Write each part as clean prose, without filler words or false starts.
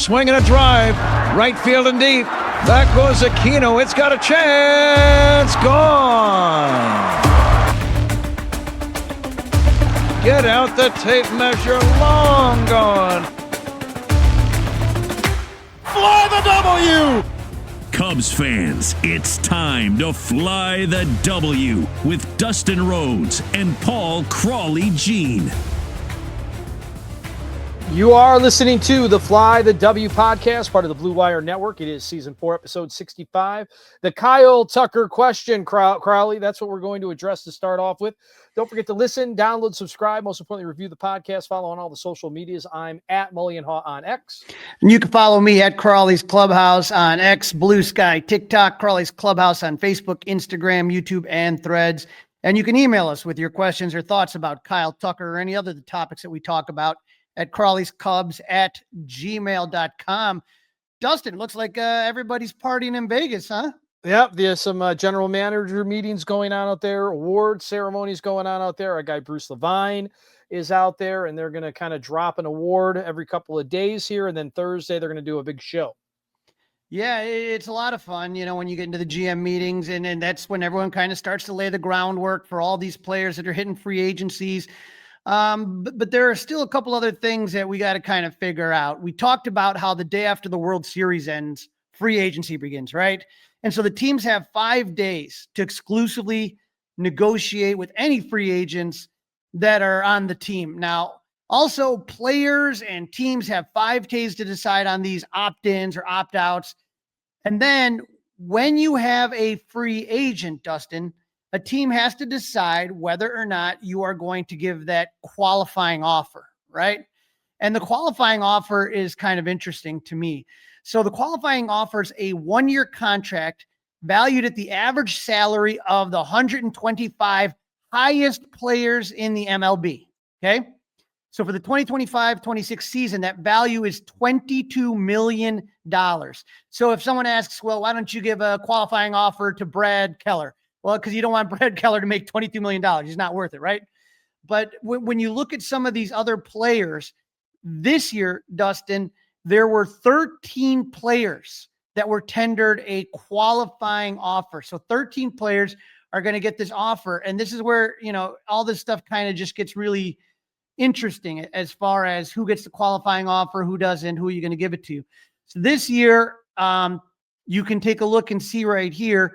Swinging a drive. Right field and deep. Back goes Aquino. It's got a chance. Gone. Get out the tape measure. Long gone. Fly the W! Cubs fans, it's time to fly the W with Dustin Rhodes and Paul Crawly Jean. You are listening to the Fly the W podcast, part of the Blue Wire Network. It is season 4, episode 65. The Kyle Tucker question, Crawly. That's what we're going to address to start off with. Don't forget to listen, download, subscribe. Most importantly, review the podcast. Follow on all the social medias. I'm at Mullion Haw on X. And you can follow me at Crawly's Clubhouse on X, Blue Sky, TikTok, Crawly's Clubhouse on Facebook, Instagram, YouTube, and Threads. And you can email us with your questions or thoughts about Kyle Tucker or any other topics that we talk about at crawlyscubs@gmail.com. Dustin, looks like everybody's partying in Vegas, huh? Yep, there's some general manager meetings going on out there, award ceremonies going on out there. Our guy Bruce Levine is out there, and they're going to kind of drop an award every couple of days here, and then Thursday they're going to do a big show. Yeah, it's a lot of fun, you know, when you get into the GM meetings, and that's when everyone kind of starts to lay the groundwork for all these players that are hitting free agencies. But there are still a couple other things that we got to kind of figure out. We talked about how the day after the World Series ends, free agency begins, right? And so the teams have 5 days to exclusively negotiate with any free agents that are on the team. Now, also players and teams have 5 days to decide on these opt-ins or opt-outs. And then when you have a free agent, Dustin, a team has to decide whether or not you are going to give that qualifying offer, right? And the qualifying offer is kind of interesting to me. So the qualifying offers a 1-year contract valued at the average salary of the 125 highest players in the MLB, okay? So for the 2025-26 season, that value is $22 million. So if someone asks, well, why don't you give a qualifying offer to Brad Keller? Well, because you don't want Brad Keller to make $22 million. He's not worth it, right? But when you look at some of these other players, this year, Dustin, there were 13 players that were tendered a qualifying offer. So 13 players are going to get this offer. And this is where, you know, all this stuff kind of just gets really interesting as far as who gets the qualifying offer, who doesn't, who are you going to give it to. So this year, you can take a look and see right here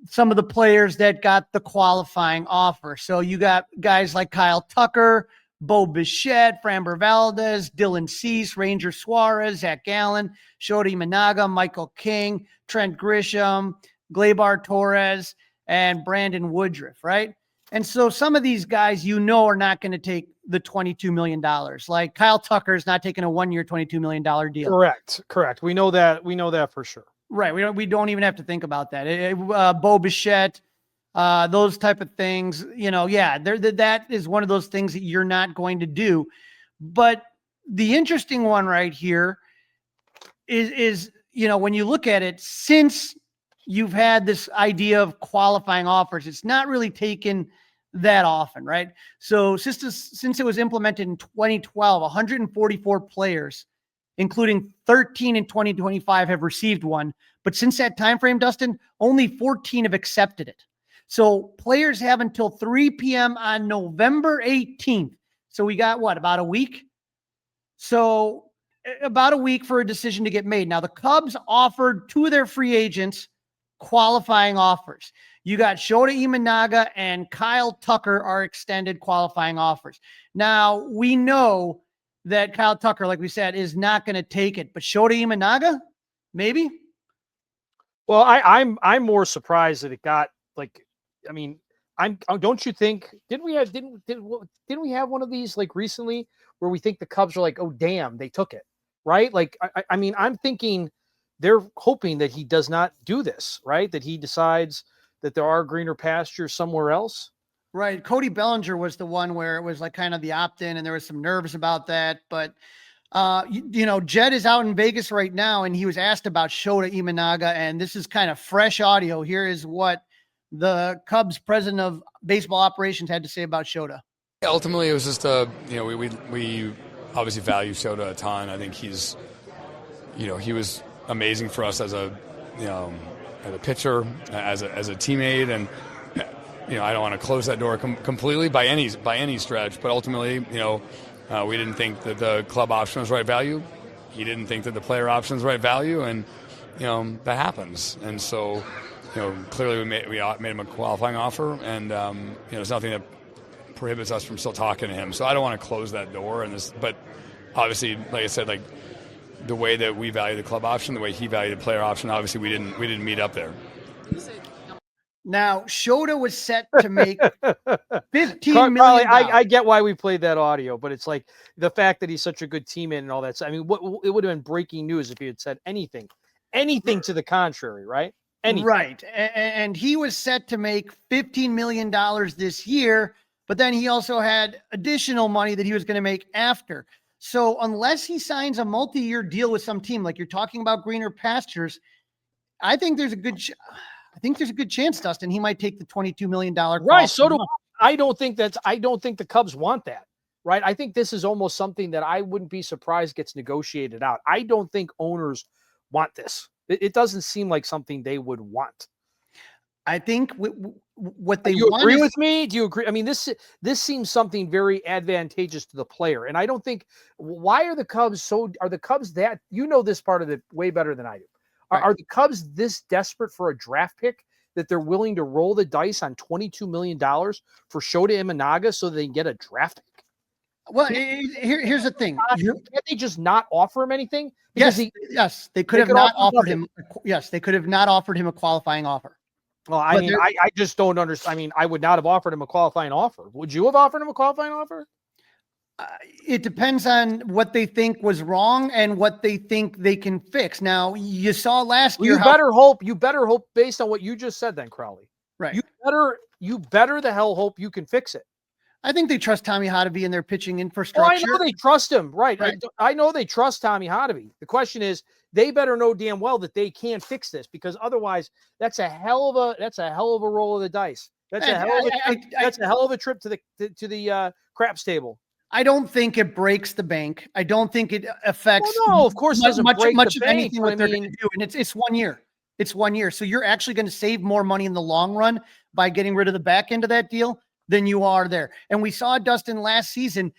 some of the players that got the qualifying offer. So you got guys like Kyle Tucker, Bo Bichette, Framber Valdez, Dylan Cease, Ranger Suarez, Zach Gallen, Shota Imanaga, Michael King, Trent Grisham, Gleyber Torres, and Brandon Woodruff, right? And so some of these guys, you know, are not going to take the $22 million. Like Kyle Tucker is not taking a 1-year, $22 million deal. Correct. We know that for sure. Right. We don't even have to think about that. Bo Bichette, those type of things, you know, yeah, that is one of those things that you're not going to do. But the interesting one right here is, you know, when you look at it, since you've had this idea of qualifying offers, it's not really taken that often, right? So since it was implemented in 2012, 144 players, including 13 in 2025, have received one. But since that time frame, Dustin, only 14 have accepted it. So players have until 3 p.m. on November 18th. So we got about a week? So about a week for a decision to get made. Now, the Cubs offered 2 of their free agents qualifying offers. You got Shota Imanaga and Kyle Tucker are extended qualifying offers. Now, we know that Kyle Tucker, like we said, is not going to take it. But Shota Imanaga, maybe? Well, I'm more surprised that it got don't you think, didn't we have one of these like recently where we think the Cubs are like, oh, damn, they took it, right? Like, I'm thinking they're hoping that he does not do this, right? That he decides that there are greener pastures somewhere else. Right. Cody Bellinger was the one where it was like kind of the opt-in and there was some nerves about that. But, you know, Jed is out in Vegas right now and he was asked about Shota Imanaga, and this is kind of fresh audio. Here is what the Cubs president of baseball operations had to say about Shota. Ultimately, it was just we obviously value Shota a ton. I think he's he was amazing for us as a pitcher, as a teammate, and I don't want to close that door completely by any stretch, but ultimately, we didn't think that the club option was right value. He didn't think that the player option was right value, and that happens. And so, clearly we made him a qualifying offer, and there's nothing that prohibits us from still talking to him. So I don't want to close that door. But obviously, like I said, like the way that we value the club option, the way he valued the player option, obviously we didn't meet up there. Now, Shota was set to make $15 million. I get why we played that audio, but it's like the fact that he's such a good teammate and all that. I mean, it would have been breaking news if he had said anything to the contrary, right? Anything. Right. And he was set to make $15 million this year, but then he also had additional money that he was going to make after. So unless he signs a multi-year deal with some team, like you're talking about greener pastures, I think there's a good chance, Dustin, he might take the $22 million. Right. So do I. don't think the Cubs want that. Right. I think this is almost something that I wouldn't be surprised gets negotiated out. I don't think owners want this. It doesn't seem like something they would want. I think what they want. Do you agree with me? Do you agree? I mean, this seems something very advantageous to the player. And I don't think, why are the Cubs that, this part of it way better than I do. Right. Are the Cubs this desperate for a draft pick that they're willing to roll the dice on $22 million for Shota Imanaga so they can get a draft pick? Well, here's the thing. Can't they just not offer him anything? Yes, they could have not offered him. Yes, they could have not offered him a qualifying offer. Well, I just don't understand. I mean, I would not have offered him a qualifying offer. Would you have offered him a qualifying offer? It depends on what they think was wrong and what they think they can fix. Now, you saw last year. You better hope based on what you just said then, Crawly. Right. You better the hell hope you can fix it. I think they trust Tommy Hotovy in their pitching infrastructure. I know they trust him. Right. I know they trust Tommy Hotovy. The question is, they better know damn well that they can't fix this, because otherwise that's a hell of a roll of the dice. That's a hell of a trip to the craps table. I don't think it breaks the bank. I don't think it affects. Well, no, of course, it doesn't break much the of bank, anything what they're going to do. And it's 1 year. It's 1 year. So you're actually going to save more money in the long run by getting rid of the back end of that deal than you are there. And we saw Dustin last season.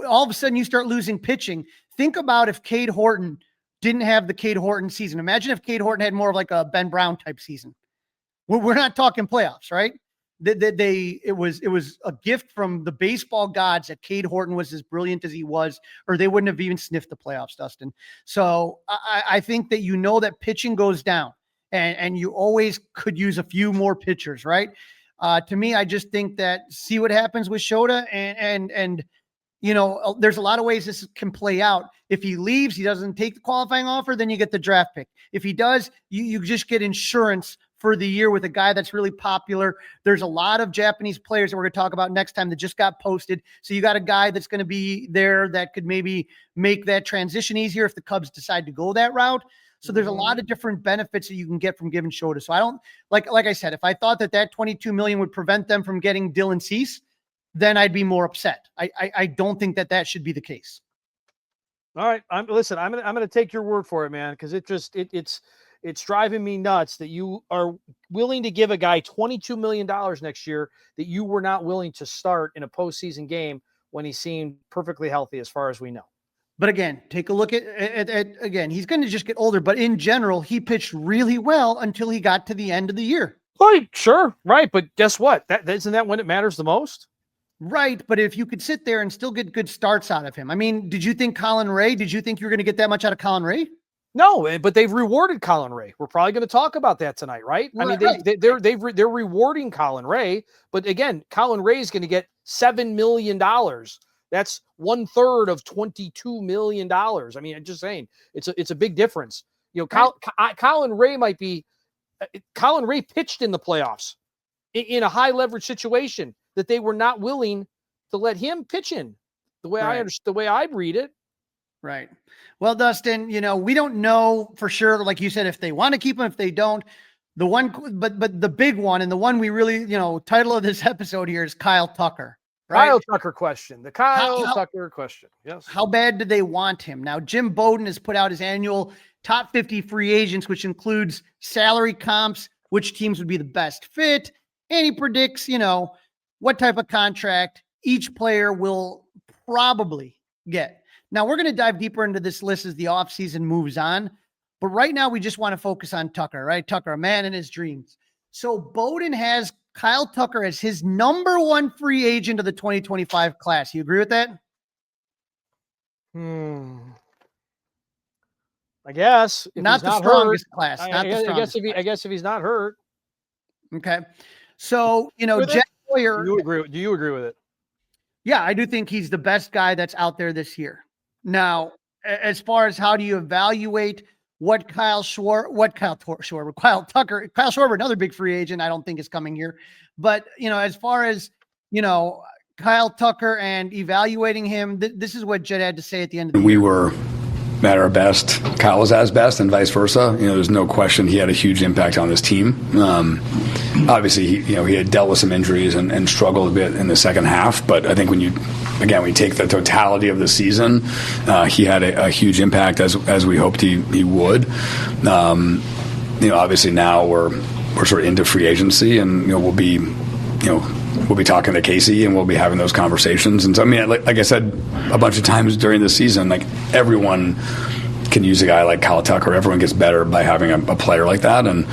All of a sudden, you start losing pitching. Think about if Cade Horton didn't have the Cade Horton season. Imagine if Cade Horton had more of like a Ben Brown type season. We're not talking playoffs, right? It was a gift from the baseball gods that Cade Horton was as brilliant as he was, or they wouldn't have even sniffed the playoffs, Dustin. So I think that that pitching goes down, and you always could use a few more pitchers, right? To me, I just think that see what happens with Shota, and there's a lot of ways this can play out. If he leaves, he doesn't take the qualifying offer, then you get the draft pick. If he does, you just get insurance for the year with a guy that's really popular. There's a lot of Japanese players that we're going to talk about next time that just got posted. So you got a guy that's going to be there that could maybe make that transition easier if the Cubs decide to go that route. So there's a lot of different benefits that you can get from giving Shota. So I don't like I said, if I thought that $22 million would prevent them from getting Dylan Cease, then I'd be more upset. I don't think that should be the case. All right. I'm going to take your word for it, man. Cause it's driving me nuts that you are willing to give a guy $22 million next year that you were not willing to start in a postseason game when he seemed perfectly healthy as far as we know. But again, take a look at again, he's going to just get older, but in general, he pitched really well until he got to the end of the year. Right. Sure. Right. But guess what? Isn't that when it matters the most? Right. But if you could sit there and still get good starts out of him. I mean, did you think Colin Rea, did you think you were going to get that much out of Colin Rea? No, but they've rewarded Colin Rea. We're probably going to talk about that tonight, right? I mean, they're rewarding Colin Rea, but again, Colin Rea is going to get $7 million. That's 1/3 of $22 million. I mean, I'm just saying, it's a big difference. Colin Rea might be. Colin Rea pitched in the playoffs in a high leverage situation that they were not willing to let him pitch in. The way I understand, the way I read it. Right. Well, Dustin, we don't know for sure, like you said, if they want to keep him, if they don't. The one, but the big one, and the one we really, title of this episode here is Kyle Tucker. Right? Kyle Tucker question. The Kyle Tucker question. Yes. How bad do they want him? Now, Jim Bowden has put out his annual top 50 free agents, which includes salary comps, which teams would be the best fit. And he predicts, what type of contract each player will probably get. Now, we're going to dive deeper into this list as the offseason moves on. But right now, we just want to focus on Tucker, right? Tucker, a man in his dreams. So Bowden has Kyle Tucker as his number one free agent of the 2025 class. You agree with that? I guess. Not the strongest class. I guess if he's not hurt. Okay. So, Jed Hoyer. Do you agree with it? Yeah, I do think he's the best guy that's out there this year. Now, as far as how do you evaluate Kyle Schwarber, another big free agent, I don't think is coming here. But, as far as, Kyle Tucker and evaluating him, this is what Jed had to say at the end of the year. We were at our best. Kyle was at his best and vice versa. There's no question he had a huge impact on this team. Obviously, he had dealt with some injuries and struggled a bit in the second half. But I think when you take the totality of the season, he had a huge impact as we hoped he would. Obviously now we're sort of into free agency, and we'll be talking to Casey and we'll be having those conversations. And so, like I said a bunch of times during the season, like everyone can use a guy like Kyle Tucker. Everyone gets better by having a player like that. And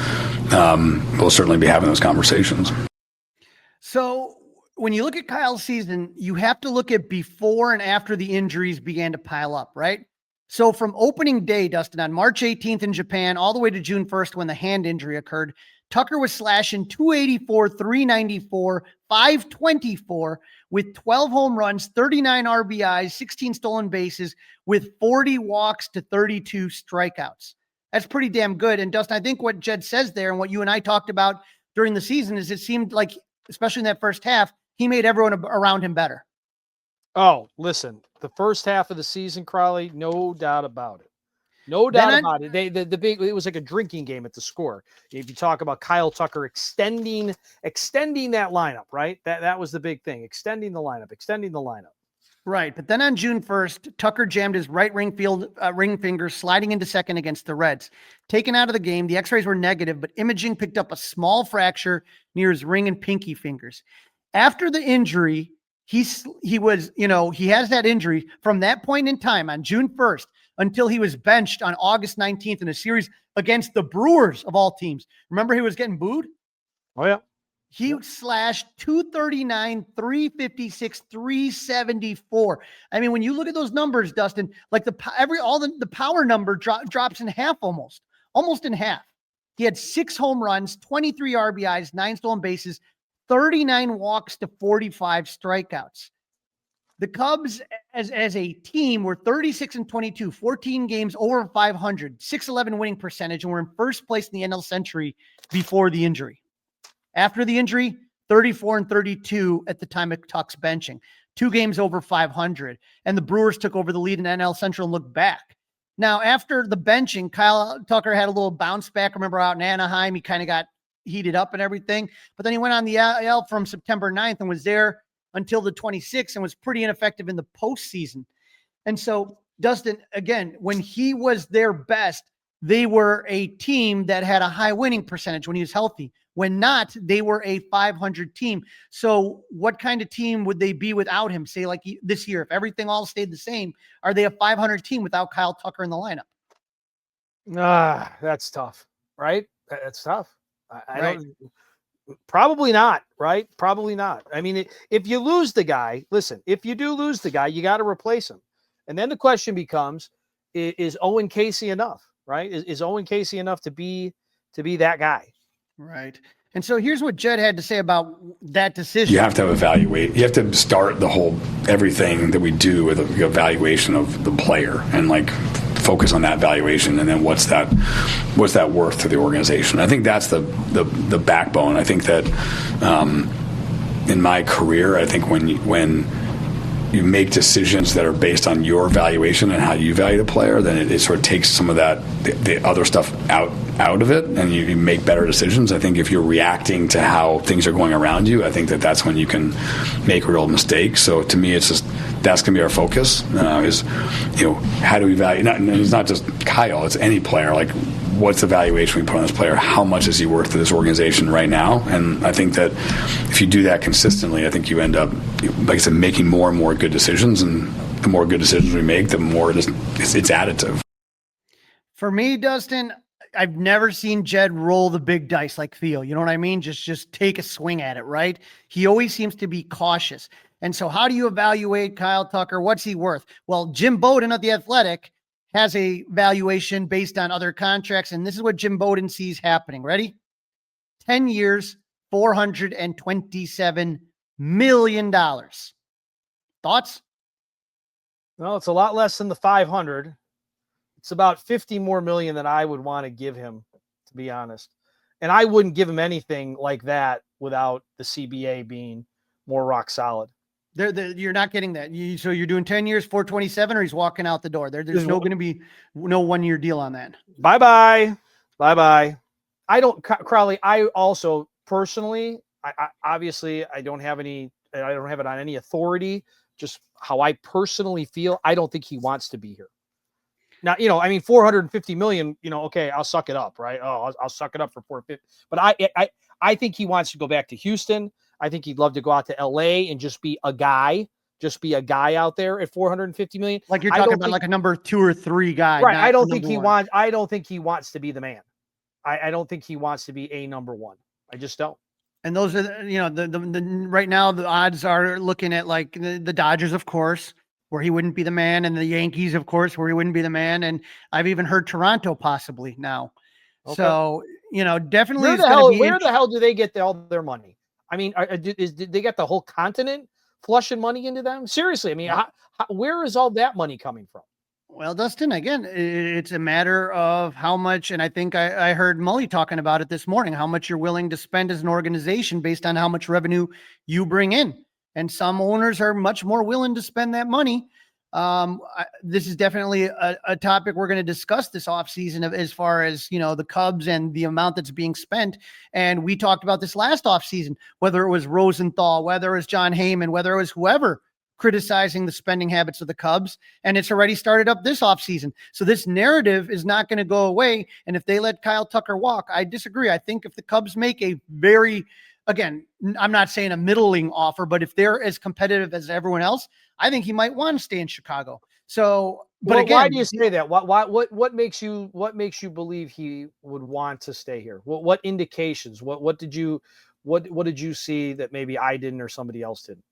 we'll certainly be having those conversations. So when you look at Kyle's season, you have to look at before and after the injuries began to pile up, right? So from opening day, Dustin, on March 18th in Japan, all the way to June 1st when the hand injury occurred, Tucker was slashing 284, 394, 524 with 12 home runs, 39 RBIs, 16 stolen bases with 40 walks to 32 strikeouts. That's pretty damn good. And Dustin, I think what Jed says there and what you and I talked about during the season is it seemed like, especially in that first half, he made everyone around him better. Oh, listen, the first half of the season, Crawly, no doubt about it. No doubt about it. It was like a drinking game at the score. If you talk about Kyle Tucker extending that lineup, right? That was the big thing. Extending the lineup. Right. But then on June 1st, Tucker jammed his right ring finger, sliding into second against the Reds. Taken out of the game, the x-rays were negative, but imaging picked up a small fracture near his ring and pinky fingers. After the injury, he has that injury from that point in time on June 1st until he was benched on August 19th in a series against the Brewers of all teams. Remember he was getting booed? Oh, yeah. He slashed 239, 356, 374. I mean, when you look at those numbers, Dustin, like the power number drops in half almost in half. He had 6 home runs, 23 RBIs, 9 stolen bases, 39 walks to 45 strikeouts. The Cubs as a team were 36-22, 14 games over 500, 611 winning percentage, and were in first place in the NL Century before the injury. After the injury, 34-32 at the time of Tuck's benching, 2 games over 500, and the Brewers took over the lead in NL Central and looked back. Now, after the benching, Kyle Tucker had a little bounce back. Remember out in Anaheim, he kind of got heated up and everything, but then he went on the IL from September 9th and was there until the 26th and was pretty ineffective in the postseason. And so, Dustin, again, when he was their best, they were a team that had a high winning percentage when he was healthy. When not, they were a 500 team. So what kind of team would they be without him? Say like this year, if everything all stayed the same, are they a 500 team without Kyle Tucker in the lineup? That's tough, right? That's tough. I don't. Probably not, right? Probably not. I mean, if you lose the guy, listen, if you do lose the guy, you got to replace him. And then the question becomes, is Owen Casey enough, right? Is Owen Casey enough to be that guy? Right. And so here's what Jed had to say about that decision. You have to evaluate. You have to start everything that we do with an evaluation of the player and focus on that valuation, and then what's that worth to the organization. I think that's the backbone. I think that in my career, I think when you make decisions that are based on your valuation and how you value the player, then it sort of takes some of that, the other stuff out of it, and you make better decisions. I think if you're reacting to how things are going around you, I think that's when you can make real mistakes. So to me, it's just, that's going to be our focus, is, how do we value, and it's not just Kyle, it's any player, like, what's the valuation we put on this player? How much is he worth to this organization right now? And I think that if you do that consistently, I think you end up, like I said, making more and more good decisions. And the more good decisions we make, the more it's additive. For me, Dustin, I've never seen Jed roll the big dice like Theo. You know what I mean? Just take a swing at it, right? He always seems to be cautious. And so how do you evaluate Kyle Tucker? What's he worth? Well, Jim Bowden of The Athletic has a valuation based on other contracts, and this is what Jim Bowden sees happening. Ready? 10 years, $427 million. Thoughts? Well, it's a lot less than the 500. It's about 50 more million than I would want to give him, to be honest. And I wouldn't give him anything like that without the CBA being more rock solid. You're not getting that. So you're doing 10 years, 427, or he's walking out the door. There's no going to be no 1-year deal on that. Bye-bye. Bye-bye. Crawly, I also personally, I obviously I don't have it on any authority, just how I personally feel. I don't think he wants to be here. Now, 450 million, okay, I'll suck it up, right? Oh, I'll suck it up for 450. But I think he wants to go back to Houston. I think he'd love to go out to LA and just be a guy out there at 450 million. Like you're talking about like a number 2 or 3 guy. Right. I don't think he wants to be the man. I don't think he wants to be a number 1. I just don't. And those are, the right now the odds are looking at like the Dodgers, of course, where he wouldn't be the man, and the Yankees, of course, where he wouldn't be the man. And I've even heard Toronto possibly now. Okay. So, definitely. Where the hell do they get all their money? I mean, did they get the whole continent flushing money into them? Seriously, I mean, where is all that money coming from? Well, Dustin, again, it's a matter of how much, and I think I heard Mully talking about it this morning, how much you're willing to spend as an organization based on how much revenue you bring in. And some owners are much more willing to spend that money. This is definitely a topic we're going to discuss this offseason as far as, the Cubs and the amount that's being spent. And we talked about this last offseason, whether it was Rosenthal, whether it was John Heyman, whether it was whoever criticizing the spending habits of the Cubs. And it's already started up this offseason. So this narrative is not going to go away. And if they let Kyle Tucker walk, I disagree. I think if the Cubs make a very, again, I'm not saying a middling offer, but if they're as competitive as everyone else, I think he might want to stay in Chicago. So, but again, why do you say that? What makes you believe he would want to stay here? What indications? What did you see that maybe I didn't or somebody else didn't?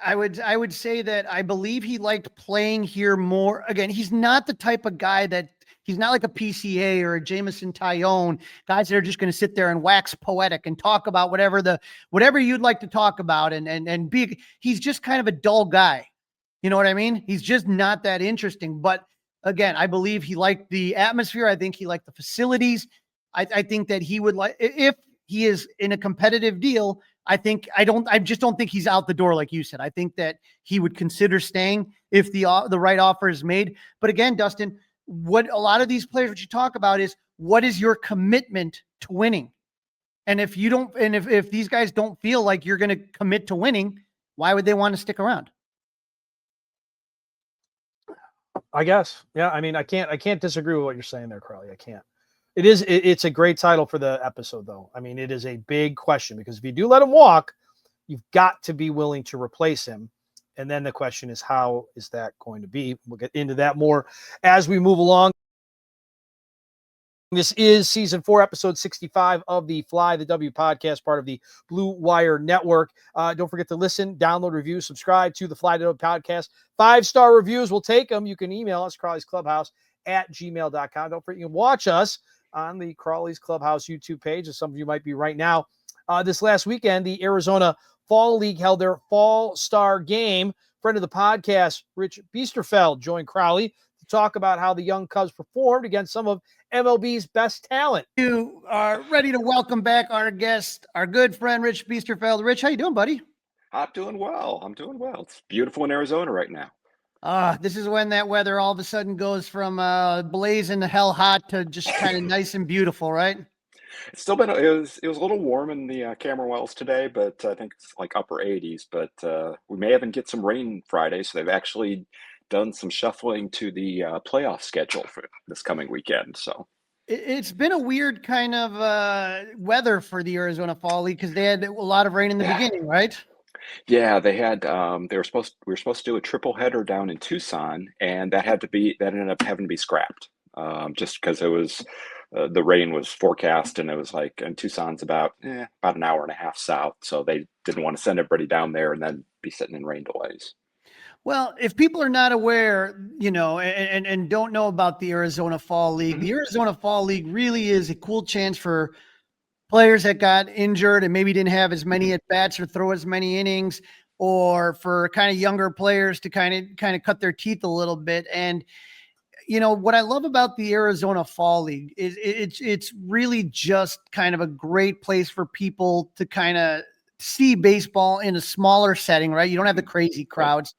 I would say that I believe he liked playing here more. Again, he's not the type of guy that he's not like a PCA or a Jameson Tyone, guys that are just going to sit there and wax poetic and talk about whatever you'd like to talk about and be. He's just kind of a dull guy. You know what I mean? He's just not that interesting. But again, I believe he liked the atmosphere. I think he liked the facilities. I think that he would like, if he is in a competitive deal, I just don't think he's out the door like you said. I think that he would consider staying if the right offer is made. But again, Dustin, what a lot of these players, what you talk about is, what is your commitment to winning? And if you don't, and if these guys don't feel like you're going to commit to winning, why would they want to stick around? I guess. Yeah. I mean, I can't disagree with what you're saying there, Crawly. I can't. It's a great title for the episode, though. I mean, it is a big question, because if you do let him walk, you've got to be willing to replace him. And then the question is, how is that going to be? We'll get into that more as we move along. This is season 4, episode 65 of the Fly the W podcast, part of the Blue Wire Network. Don't forget to listen, download, review, subscribe to the Fly the W podcast. 5-star reviews, we'll take them. You can email us, crawlysclubhouse@gmail.com. Don't forget, you can watch us on the Crawly's Clubhouse YouTube page, as some of you might be right now. This last weekend, the Arizona Fall League held their Fall Star game. Friend of the podcast, Rich Biesterfeld, joined Crawly to talk about how the young Cubs performed against some of MLB's best talent. You are ready to welcome back our guest, our good friend, Rich Biesterfeld. Rich, how you doing, buddy? I'm doing well. I'm doing well. It's beautiful in Arizona right now. This is when that weather all of a sudden goes from blazing to hell hot to just kind of nice and beautiful, right? It's still been it was a little warm in the Cameron Wells today, but I think it's like upper 80s. But we may even get some rain Friday, so they've actually done some shuffling to the playoff schedule for this coming weekend. So It's been a weird kind of weather for the Arizona Fall League because they had a lot of rain in the yeah, beginning, right? yeah, they had we were supposed to do a triple header down in Tucson, and that ended up having to be scrapped just because it was the rain was forecast, and it was like, and Tucson's about an hour and a half south, so they didn't want to send everybody down there and then be sitting in rain delays. Well, if people are not aware, and don't know about the Arizona Fall League, Mhm. the Arizona Fall League really is a cool chance for players that got injured and maybe didn't have as many Mhm. at bats or throw as many innings, or for kind of younger players to kind of cut their teeth a little bit. And what I love about the Arizona Fall League is it's really just kind of a great place for people to kind of see baseball in a smaller setting, right? You don't have the crazy Right. crowds.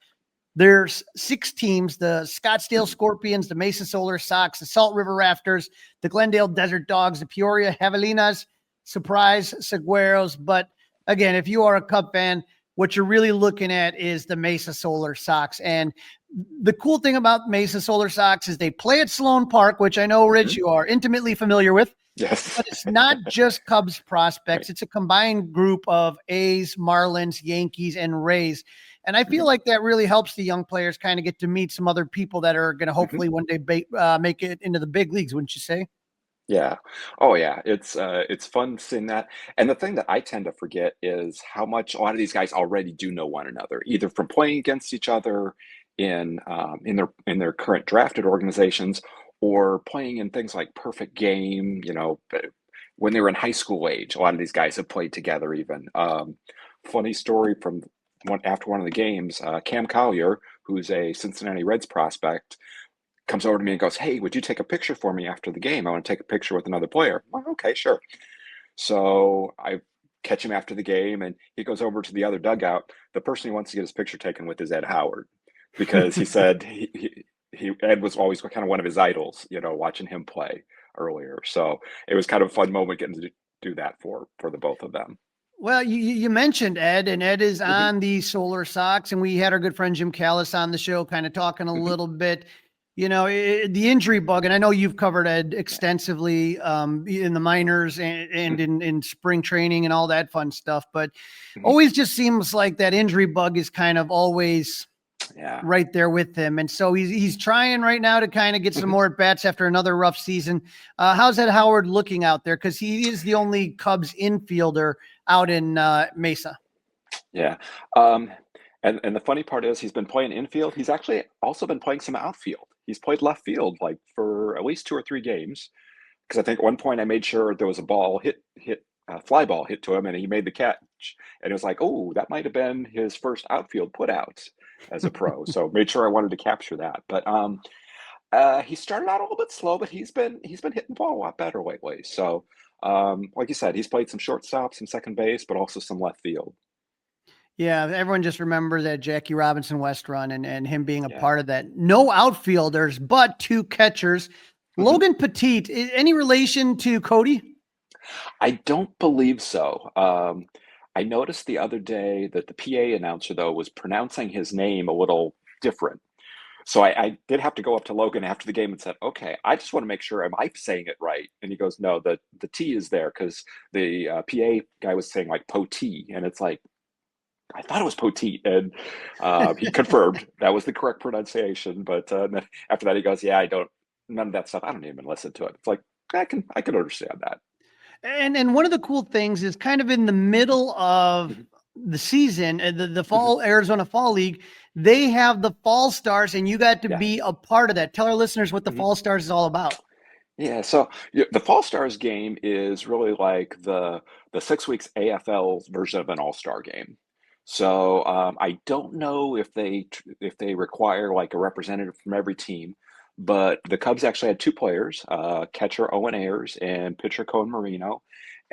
There's 6 teams: the Scottsdale Scorpions, the Mesa Solar Sox, the Salt River Rafters, the Glendale Desert Dogs, the Peoria Javelinas, Surprise Sagueros. But again, if you are a Cub fan, what you're really looking at is the Mesa Solar Sox. And the cool thing about Mesa Solar Sox is they play at Sloan Park, which I know, Rich, Mhm. you are intimately familiar with. Yes. But it's not just Cubs prospects. Right. It's a combined group of A's, Marlins, Yankees, and Rays. And I feel Mhm. like that really helps the young players kind of get to meet some other people that are going to Mhm. hopefully one day make it into the big leagues, wouldn't you say? Yeah. Oh, yeah. It's fun seeing that. And the thing that I tend to forget is how much a lot of these guys already do know one another, either from playing against each other in their current drafted organizations, or playing in things like Perfect Game. When they were in high school age, a lot of these guys have played together. Even funny story from after one of the games, Cam Collier, who's a Cincinnati Reds prospect, comes over to me and goes, "Hey, would you take a picture for me after the game? I want to take a picture with another player." I'm like, "Okay, sure." So I catch him after the game, and he goes over to the other dugout. The person he wants to get his picture taken with is Ed Howard, because he said Ed was always kind of one of his idols, watching him play earlier. So it was kind of a fun moment getting to do that for the both of them. Well, you mentioned Ed, and Ed is Hmm. on the Solar Sox, and we had our good friend Jim Callis on the show, kind of talking a Hmm. little bit, the injury bug. And I know you've covered Ed extensively in the minors and in spring training and all that fun stuff. But Hmm. always just seems like that injury bug is kind of always Yeah. right there with him. And so he's trying right now to kind of get some Hmm. more at bats after another rough season. How's Ed Howard looking out there? Because he is the only Cubs infielder out in Mesa. Yeah. Um, and the funny part is he's been playing infield. He's actually also been playing some outfield. He's played left field like for at least 2 or 3 games. Because I think at one point I made sure there was a ball fly ball hit to him, and he made the catch. And it was like, oh, that might have been his first outfield put out as a pro. So made sure I wanted to capture that. But he started out a little bit slow, but he's been hitting the ball a lot better lately. So like you said, he's played some shortstop, some second base, but also some left field. Yeah, everyone just remembers that Jackie Robinson West run and him being a Yeah. part of that. No outfielders, but 2 catchers. Mhm. Logan Petit, any relation to Cody? I don't believe so. I noticed the other day that the PA announcer, though, was pronouncing his name a little different. So I did have to go up to Logan after the game and said, "Okay, I just want to make sure am I saying it right?" And he goes, "No, the T is there because the PA guy was saying like Poti, and it's like I thought it was Poteet." And he confirmed that was the correct pronunciation. But then after that, he goes, "Yeah, I don't none of that stuff. I don't even listen to it." It's like I can understand that. And one of the cool things is kind of in the middle of Mhm. the season, the Mhm. fall Arizona Fall League, they have the Fall Stars, and you got to Yeah. be a part of that. Tell our listeners what the Mhm. Fall Stars is all about. Yeah, so the Fall Stars game is really like the 6 weeks AFL version of an All-Star game. So I don't know if they require like a representative from every team, but the Cubs actually had 2 players, catcher Owen Ayers and pitcher Cohen Marino,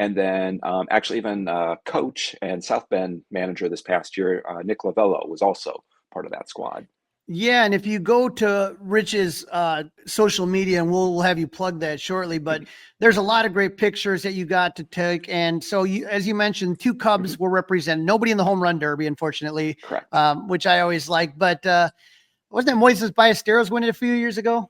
And then actually even coach and South Bend manager this past year, Nick Lavello, was also part of that squad. Yeah, and if you go to Rich's social media, and we'll have you plug that shortly, but there's a lot of great pictures that you got to take. And so, as you mentioned, 2 Cubs were represented. Nobody in the home run derby, unfortunately, Correct. Which I always like. But wasn't that Moises Ballesteros winning a few years ago?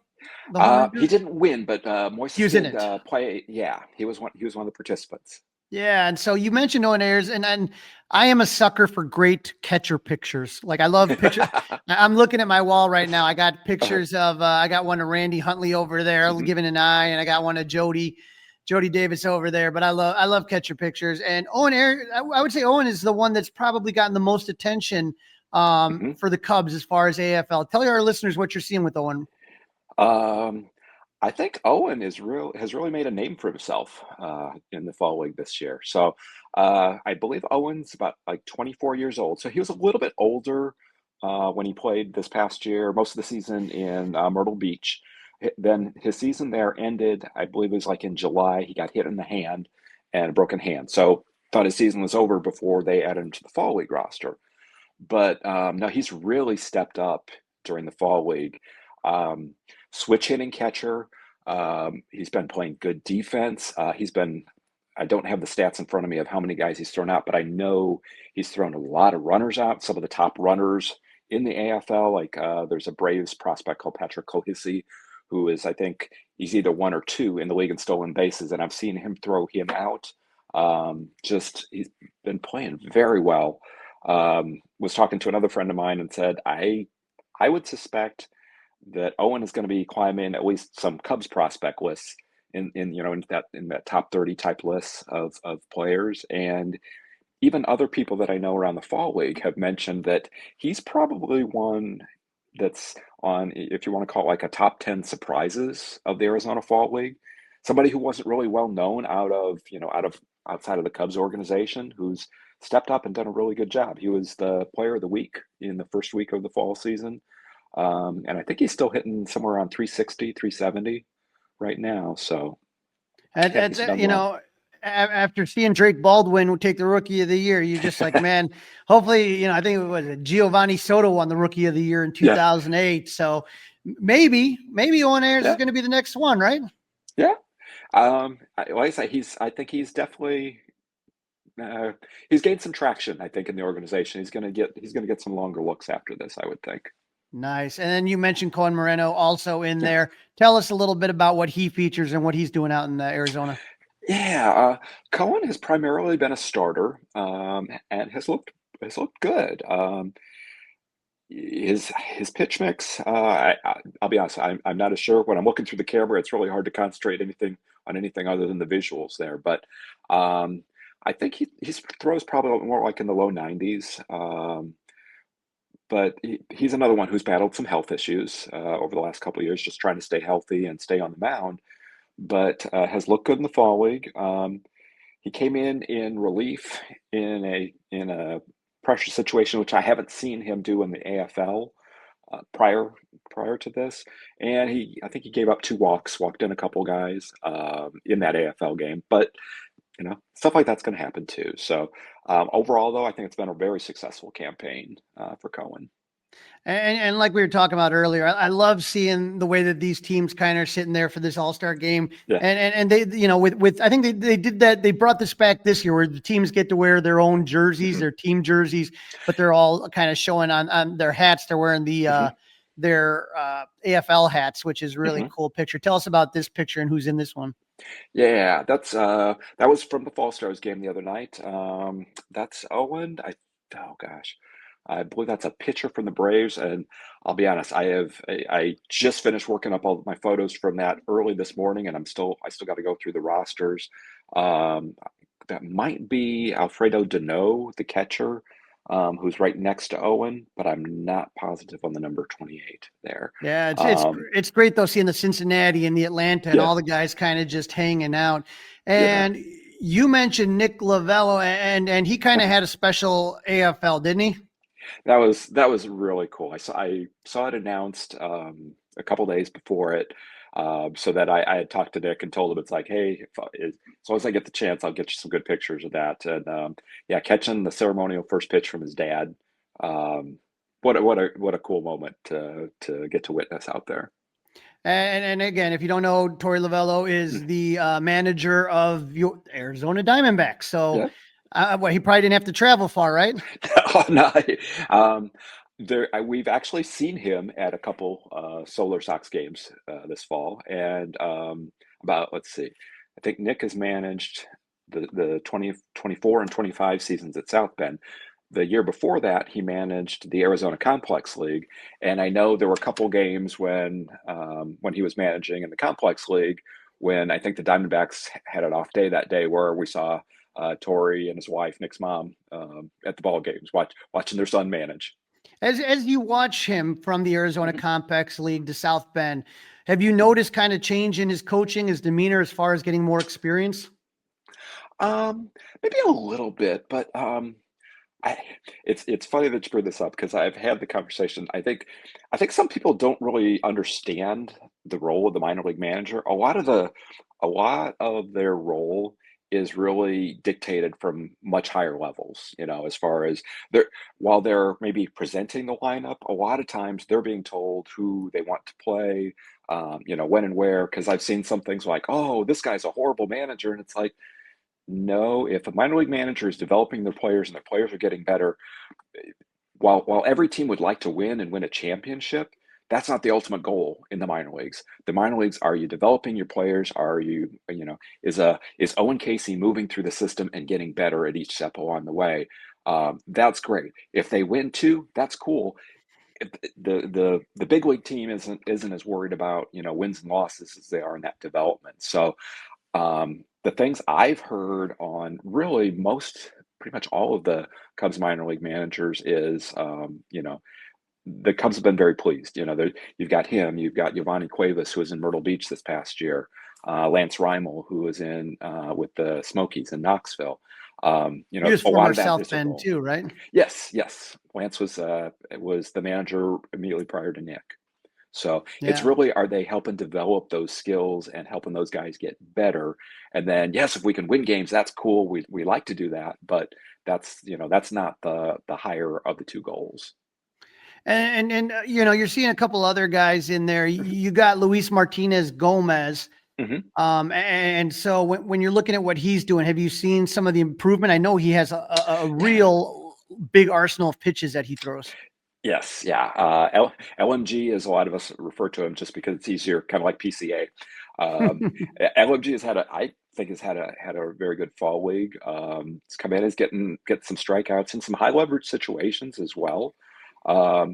The home run He derby? didn't win, but Moises He was in did it. play. Yeah, he was one of the participants. Yeah, and so you mentioned Owen Ayers, and I am a sucker for great catcher pictures. Like I love pictures. I'm looking at my wall right now. I got pictures of I got one of Randy Huntley over there giving an eye, and I got one of Jody Davis over there. But I love catcher pictures. And Owen Ayers, I would say Owen is the one that's probably gotten the most attention for the Cubs as far as AFL. Tell our listeners what you're seeing with Owen. I think Owen has really made a name for himself in the fall league this year. So I believe Owen's about like 24 years old. So he was a little bit older when he played this past year, most of the season in Myrtle Beach. Then his season there ended, I believe it was like in July. He got hit in the hand and a broken hand. So thought his season was over before they added him to the fall league roster. But no, he's really stepped up during the fall league. Switch hitting catcher. He's been playing good defense. I don't have the stats in front of me of how many guys he's thrown out, but I know he's thrown a lot of runners out, some of the top runners in the AFL. Like there's a Braves prospect called Patrick Kohisi, who is, I think he's either 1 or 2 in the league in stolen bases, and I've seen him throw him out. He's been playing very well. Was talking to another friend of mine and said, I would suspect that Owen is going to be climbing at least some Cubs prospect lists in that top 30 type lists of players. And even other people that I know around the fall league have mentioned that he's probably one that's on, if you want to call it like a top 10 surprises of the Arizona Fall League. Somebody who wasn't really well known outside of the Cubs organization, who's stepped up and done a really good job. He was the player of the week in the first week of the fall season. And I think he's still hitting somewhere around 360, 370 right now. So, after seeing Drake Baldwin take the Rookie of the Year, you're just like, man, hopefully, I think it was Giovanni Soto won the Rookie of the Year in 2008. Yeah. So maybe Owen Ayers is going to be the next one, right? Yeah. Like I say, I think he's definitely he's gained some traction. I think in the organization, he's going to get some longer looks after this, I would think. Nice. And then you mentioned Cohen Moreno also in there. Tell us a little bit about what he features and what he's doing out in Arizona. Yeah, Cohen has primarily been a starter and has looked good. His pitch mix, I'll be honest, I'm not as sure. When I'm looking through the camera, it's really hard to concentrate on anything other than the visuals there. But I think he throws probably more like in the low 90s. But he's another one who's battled some health issues over the last couple of years, just trying to stay healthy and stay on the mound, but has looked good in the fall league. He came in relief in a pressure situation, which I haven't seen him do in the AFL prior to this. And I think he gave up 2 walks, walked in a couple guys in that AFL game. But stuff like that's going to happen too. So overall, though, I think it's been a very successful campaign for Cohen. And like we were talking about earlier, I love seeing the way that these teams kind of are sitting there for this All-Star game. Yeah. And they, I think they did that. They brought this back this year where the teams get to wear their own jerseys, their team jerseys, but they're all kind of showing on their hats. They're wearing their AFL hats, which is really cool picture. Tell us about this picture and who's in this one. Yeah, that was from the Fall Stars game the other night. That's Owen. I believe that's a picture from the Braves, and I'll be honest, I just finished working up all of my photos from that early this morning, and I still got to go through the rosters. That might be Alfredo Deneau, the catcher, who's right next to Owen, but I'm not positive on the number 28 there. Yeah, it's great though seeing the Cincinnati and the Atlanta and all the guys kind of just hanging out. And you mentioned Nick Lavello, and he kind of had a special AFL, didn't he? That was really cool. I saw it announced a couple days before it. So that I had talked to Nick and told him it's like, hey, as long as I get the chance, I'll get you some good pictures of that. And yeah, catching the ceremonial first pitch from his dad. Um, what a cool moment to get to witness out there. And again, if you don't know, Torey Lovello is the manager of your Arizona Diamondbacks. So, Yeah. well, he probably didn't have to travel far, right? Oh, no. We've actually seen him at a couple Solar Sox games this fall, and let's see, I think Nick has managed the 2024 and 25 seasons at South Bend. The year before that, he managed the Arizona Complex League, and I know there were a couple games when he was managing in the Complex League when I think the Diamondbacks had an off day that day where we saw Torey and his wife, Nick's mom, at the ball games, watching their son manage. As you watch him from the Arizona Complex League to South Bend, have you noticed kind of change in his coaching, his demeanor, as far as getting more experience? Maybe a little bit, but it's funny that you bring this up because I've had the conversation. I think some people don't really understand the role of the minor league manager. A lot of their role is really dictated from much higher levels, as far as while they're maybe presenting the lineup, a lot of times they're being told who they want to play, when and where. Because I've seen some things like, oh, this guy's a horrible manager, and it's like, no, if a minor league manager is developing their players and their players are getting better, while every team would like to win and win a championship, that's not the ultimate goal in the minor leagues. The minor leagues, are you developing your players? Are you, is Owen Casey moving through the system and getting better at each step along the way? That's great. If they win too, that's cool. The big league team isn't as worried about wins and losses as they are in that development. So the things I've heard on really pretty much all of the Cubs minor league managers is, the Cubs have been very pleased. You've got him, you've got Giovanni Cuevas, who was in Myrtle Beach this past year, Lance Reimel, who was in with the Smokies in Knoxville. He was a lot former of that South visible. Bend too, right? Yes. Lance was the manager immediately prior to Nick. So it's Yeah. really, are they helping develop those skills and helping those guys get better? And then, yes, if we can win games, that's cool. We like to do that, but that's not the higher of the two goals. And you're seeing a couple other guys in there. You got Luis Martinez Gomez. And so when you're looking at what he's doing, have you seen some of the improvement? I know he has a real big arsenal of pitches that he throws. Yes, yeah. LMG, as a lot of us refer to him, just because it's easier, kind of like PCA. LMG I think has had a very good fall league. He's come in, get some strikeouts in some high leverage situations as well. I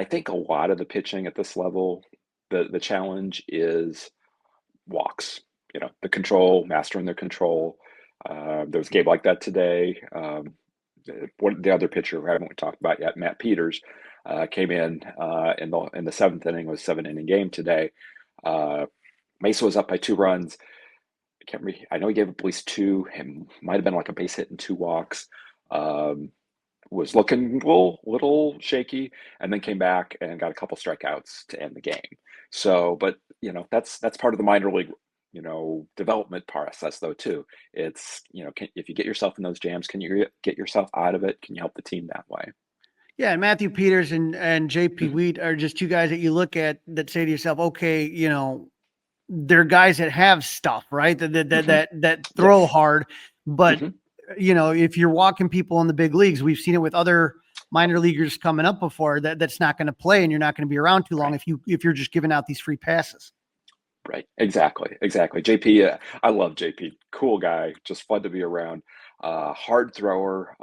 think a lot of the pitching at this level, the challenge is walks. The control, mastering their control. There was a game like that today. The other pitcher who I haven't talked about yet, Matt Peters, came in the seventh inning. It was a 7-inning game today. Mesa was up by 2 runs. I know he gave up at least 2. It might have been like a base hit and 2 walks. Was looking a little shaky, and then came back and got a couple strikeouts to end the game. So, but that's part of the minor league development process, though, too. It's, if you get yourself in those jams, can you get yourself out of it? Can you help the team that way? Yeah, and Matthew Peters and JP Wheat are just 2 guys that you look at that say to yourself, okay, they're guys that have stuff, right? That throw hard, but if you're walking people in the big leagues, we've seen it with other minor leaguers coming up before, that's not going to play, and you're not going to be around too long if you're just giving out these free passes. Right. Exactly. JP, I love JP. Cool guy, just fun to be around. Hard thrower.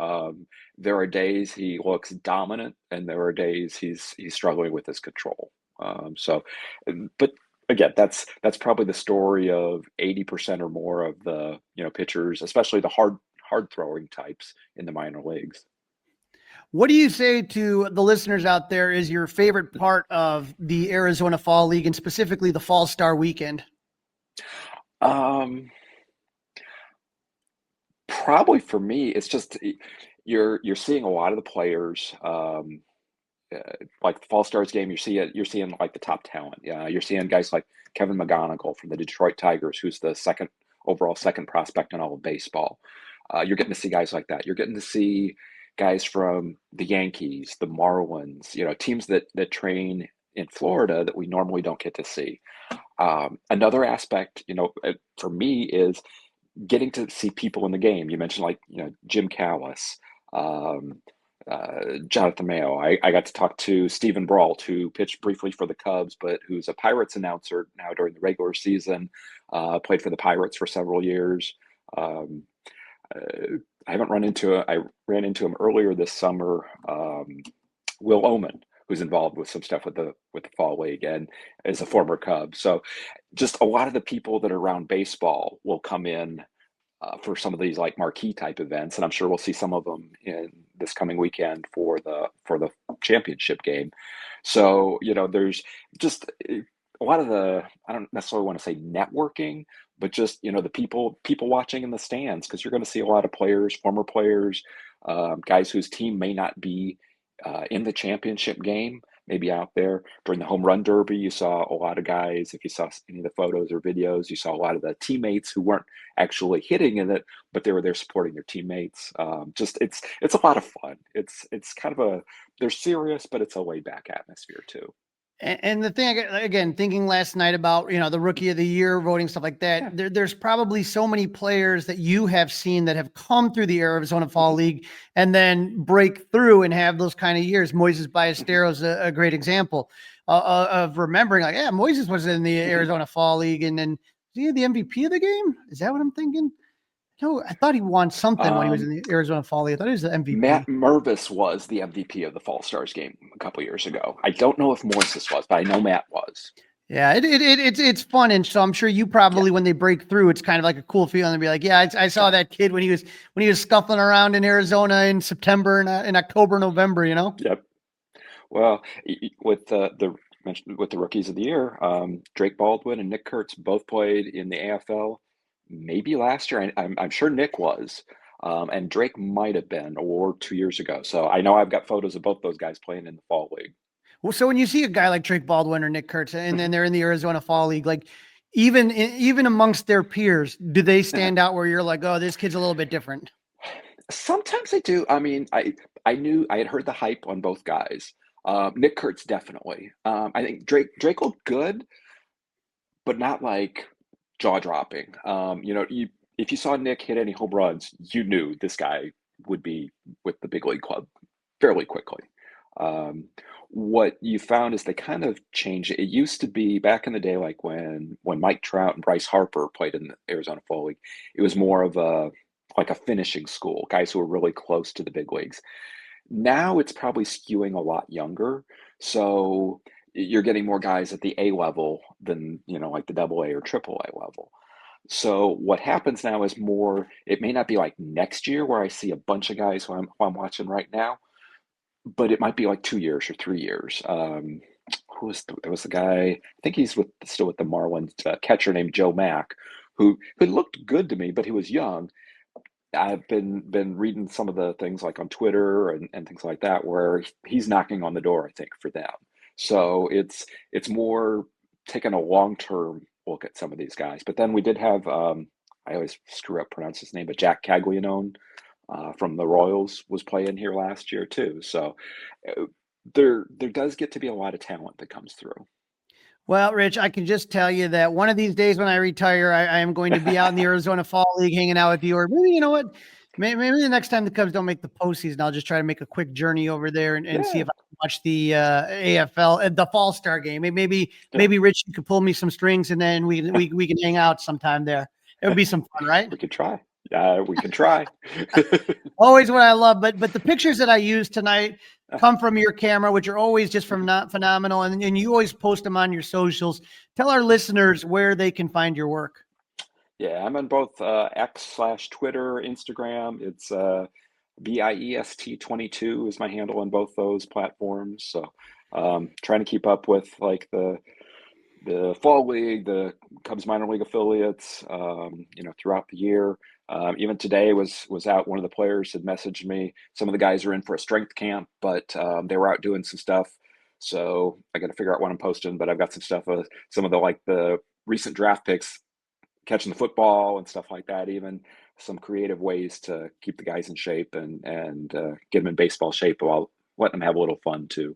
There are days he looks dominant, and there are days he's struggling with his control. But again, that's probably the story of 80% or more of the pitchers, especially the hard throwing types in the minor leagues. What do you say to the listeners out there is your favorite part of the Arizona Fall League, and specifically the Fall Star Weekend? Probably for me, it's just you're seeing a lot of the players like the Fall Stars game, you're seeing like the top talent. Yeah, you're seeing guys like Kevin McGonigal from the Detroit Tigers, who's the second prospect in all of baseball. You're getting to see guys like that. You're getting to see guys from the Yankees, the Marlins, teams that train in Florida that we normally don't get to see. Another aspect, for me is getting to see people in the game. You mentioned like, Jim Callis, um, Jonathan Mayo. I got to talk to Stephen Brault, who pitched briefly for the Cubs, but who's a Pirates announcer now during the regular season, played for the Pirates for several years. Um, I haven't I ran into him earlier this summer. Will Oman, who's involved with some stuff with the Fall League and is a former Cub. So just a lot of the people that are around baseball will come in for some of these like marquee type events, and I'm sure we'll see some of them in this coming weekend for the championship game. So there's just a lot of I don't necessarily want to say networking, but just the people watching in the stands, because you're going to see a lot of players, former players, guys whose team may not be in the championship game, maybe out there during the home run derby. You saw a lot of guys, if you saw any of the photos or videos, you saw a lot of the teammates who weren't actually hitting in it, but they were there supporting their teammates. Just it's a lot of fun. It's kind of they're serious, but it's a laid back atmosphere too. And the thing, again, thinking last night about, the rookie of the year voting, stuff like that, there's probably so many players that you have seen that have come through the Arizona Fall League and then break through and have those kind of years. Moises Ballesteros is a great example of remembering, like, yeah, Moises was in the Arizona Fall League, and then was he the MVP of the game? Is that what I'm thinking? No, I thought he won something when he was in the Arizona Fall League. I thought he was the MVP. Matt Mervis was the MVP of the Fall Stars game a couple years ago. I don't know if Moises was, but I know Matt was. Yeah, it's fun, and so I'm sure you probably, when they break through, it's kind of like a cool feeling to be like, yeah, I saw that kid when he was scuffling around in Arizona in September and in October, November. Yep. Well, with the rookies of the year, Drake Baldwin and Nick Kurtz both played in the AFL. Maybe last year. I'm sure Nick was, and Drake might have been, or 2 years ago. So I know I've got photos of both those guys playing in the Fall League. Well, so when you see a guy like Drake Baldwin or Nick Kurtz, and then they're in the Arizona Fall League, like even amongst their peers, do they stand out where you're like, oh, this kid's a little bit different? Sometimes they do. I mean, I had heard the hype on both guys. Nick Kurtz definitely. I think Drake looked good, but not like jaw-dropping. If you saw Nick hit any home runs, you knew this guy would be with the big league club fairly quickly. What you found is they kind of changed it. It used to be back in the day, like when Mike Trout and Bryce Harper played in the Arizona Fall League, it was more of a finishing school, guys who were really close to the big leagues. Now it's probably skewing a lot younger. So you're getting more guys at the A level than, like the double A or triple A level. So what happens now is more, it may not be like next year where I see a bunch of guys who I'm watching right now, but it might be like 2 years or 3 years. There was a guy, I think he's still with the Marlins, catcher named Joe Mack, who looked good to me, but he was young. I've been reading some of the things like on Twitter and things like that, where he's knocking on the door, I think, for them. So it's more taking a long-term look at some of these guys. But then we did have, I always screw up pronounce his name, but Jack Caglianone from the Royals was playing here last year too. So there does get to be a lot of talent that comes through. Well, Rich, I can just tell you that one of these days when I retire, I am going to be out in the Arizona Fall League hanging out with you. Or maybe, you know what? Maybe the next time the Cubs don't make the postseason, I'll just try to make a quick journey over there and see if I can watch the AFL, the Fall Star game. Maybe Rich, you could pull me some strings, and then we can hang out sometime there. It would be some fun, right? We could try. We can try. Always what I love, but the pictures that I use tonight come from your camera, which are always just phenomenal, and you always post them on your socials. Tell our listeners where they can find your work. Yeah, I'm on both X/Twitter, Instagram. It's BIEST22 is my handle on both those platforms. So trying to keep up with like the Fall League, the Cubs minor league affiliates, throughout the year. Even today was out. One of the players had messaged me. Some of the guys are in for a strength camp, but they were out doing some stuff. So I got to figure out what I'm posting. But I've got some stuff with some of the recent draft picks catching the football and stuff like that. Even some creative ways to keep the guys in shape and get them in baseball shape while letting them have a little fun too.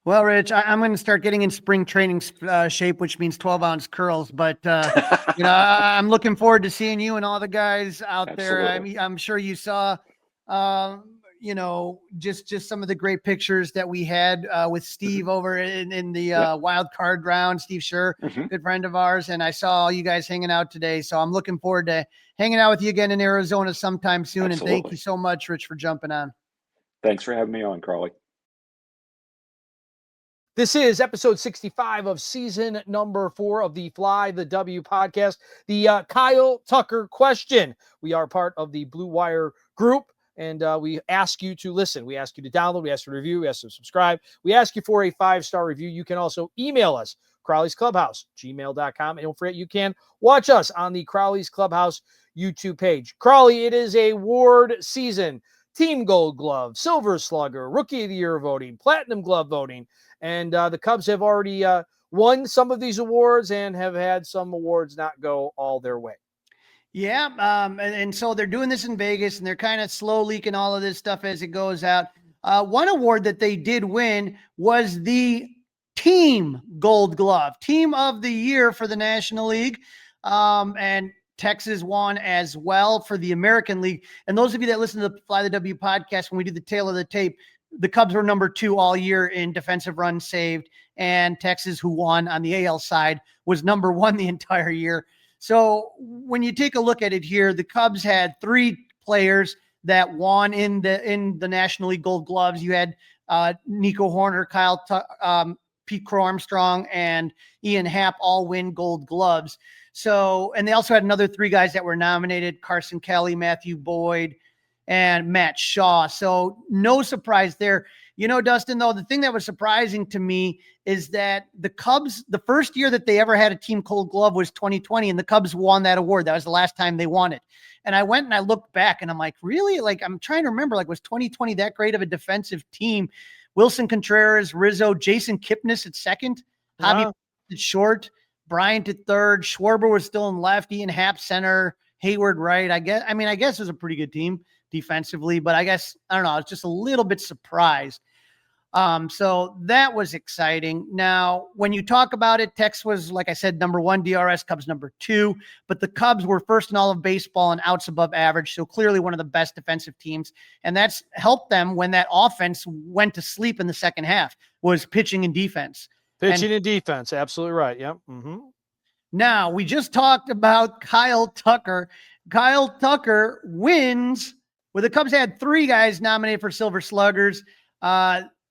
Well, Rich, I'm going to start getting in spring training shape, which means 12-ounce curls. But, I'm looking forward to seeing you and all the guys out there. I mean, I'm sure you saw, just some of the great pictures that we had with Steve over in the wild card round. Steve Scher, good friend of ours. And I saw all you guys hanging out today. So I'm looking forward to hanging out with you again in Arizona sometime soon. Absolutely. And thank you so much, Rich, for jumping on. Thanks for having me on, Crawly. This is episode 65 of season number 4 of the Fly the W podcast, the Kyle Tucker question. We are part of the Blue Wire group, and we ask you to listen. We ask you to download. We ask you to review. We ask you to subscribe. We ask you for a 5-star review. You can also email us, Crawly's Clubhouse, gmail.com. And don't forget, you can watch us on the Crawly's Clubhouse YouTube page. Crawly, it is a award season. Team Gold Glove, Silver Slugger, Rookie of the Year voting, Platinum Glove voting. And the Cubs have already won some of these awards and have had some awards not go all their way. Yeah. And so they're doing this in Vegas, and they're kind of slow leaking all of this stuff as it goes out. One award that they did win was the Team Gold Glove, Team of the Year for the National League. And Texas won as well for the American League. And those of you that listen to the Fly the W podcast, when we do the tail of the tape, the Cubs were number 2 all year in defensive runs saved, and Texas, who won on the AL side, was number 1 the entire year. So when you take a look at it here, the Cubs had 3 players that won in the National League Gold Gloves. You had Nico Horner, Pete Crow Armstrong, and Ian Happ all win Gold Gloves. So, and they also had another 3 guys that were nominated: Carson Kelly, Matthew Boyd, and Matt Shaw. So no surprise there. Dustin, though, the thing that was surprising to me is that the Cubs, the first year that they ever had a Team Gold Glove was 2020, and the Cubs won that award. That was the last time they won it. And I went and I looked back, and I'm like, really? I'm trying to remember, was 2020 that great of a defensive team? Wilson Contreras, Rizzo, Jason Kipnis at second, Javi at short, Bryant at third, Schwarber was still in left, Ian Happ center, Hayward right. I guess it was a pretty good team defensively, but I guess, I don't know, I was just a little bit surprised. So that was exciting. Now, when you talk about it, Tex was, like I said, number 1, DRS, Cubs number 2, but the Cubs were first in all of baseball and outs above average. So clearly one of the best defensive teams. And that's helped them when that offense went to sleep in the second half, was pitching and defense. And defense. Absolutely right. Yep. Mm-hmm. Now, we just talked about Kyle Tucker. Kyle Tucker wins. Well, the Cubs had 3 guys nominated for Silver Sluggers.